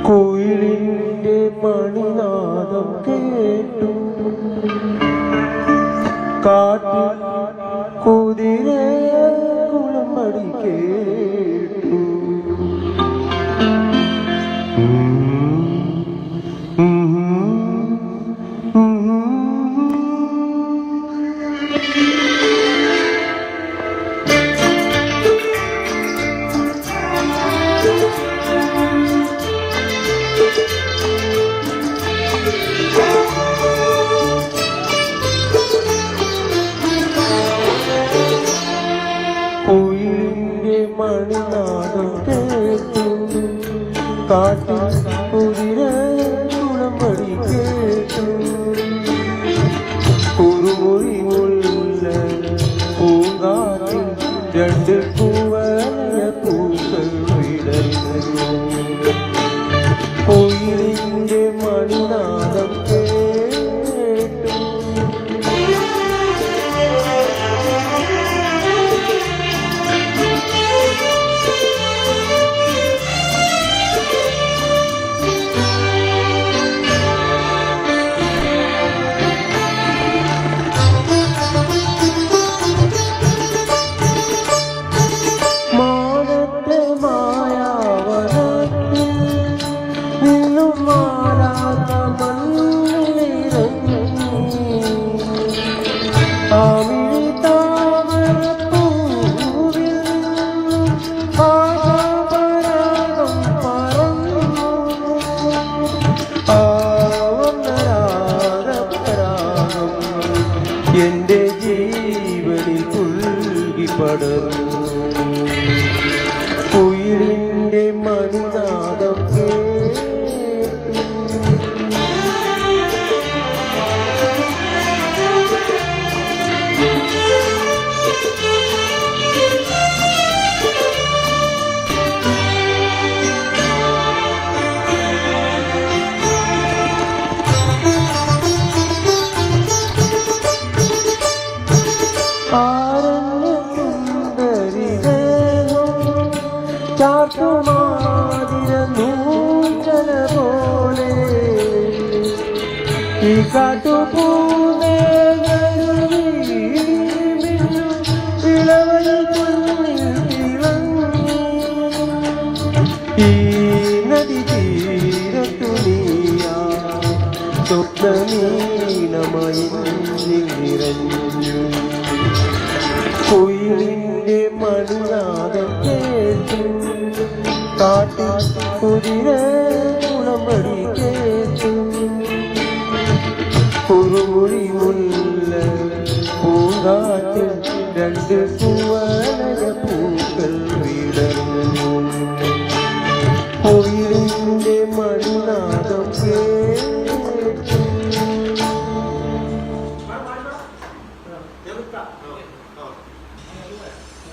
കോയിലിന്റെ മണിനാദം കേട്ടു, കാട്ടിൽ കുതിര കുളമ്പടി കേട്ടു. കോയിലിന്റെ മണിനാദം കേട്ടു, കാട്ടിൽ കുതിര കുളമ്പടി കേട്ടു. കുറുമൊഴി മുല്ല പൂങ്കാറ്റിൽ രണ്ട് പൂവയ പൂക്കൾ വിടർന്നു. കോയിലിന്റെ മണിനാദം കേട്ടു. എന്റെ ജീവനിൽ പുൽകി പടർന്നു. കുയിലിന്റെ മണിനാദം കേട്ടു. ചാട്ടുമാതിര പോലെ ഈ കാട്ടുപൂവേ ഇളവൽ ഈ നദി തീരത്തു നീയാ സ്വപ്നമീനമായി നിറഞ്ഞു. കോയിലിന്റെ മണിനാദം കേട്ടു, കാട്ടിൽ കുതിര കുളമ്പടി കേട്ടു. കുറുമുഴി മുല്ല പൂങ്കാറ്റിൽ രണ്ട് പൂവ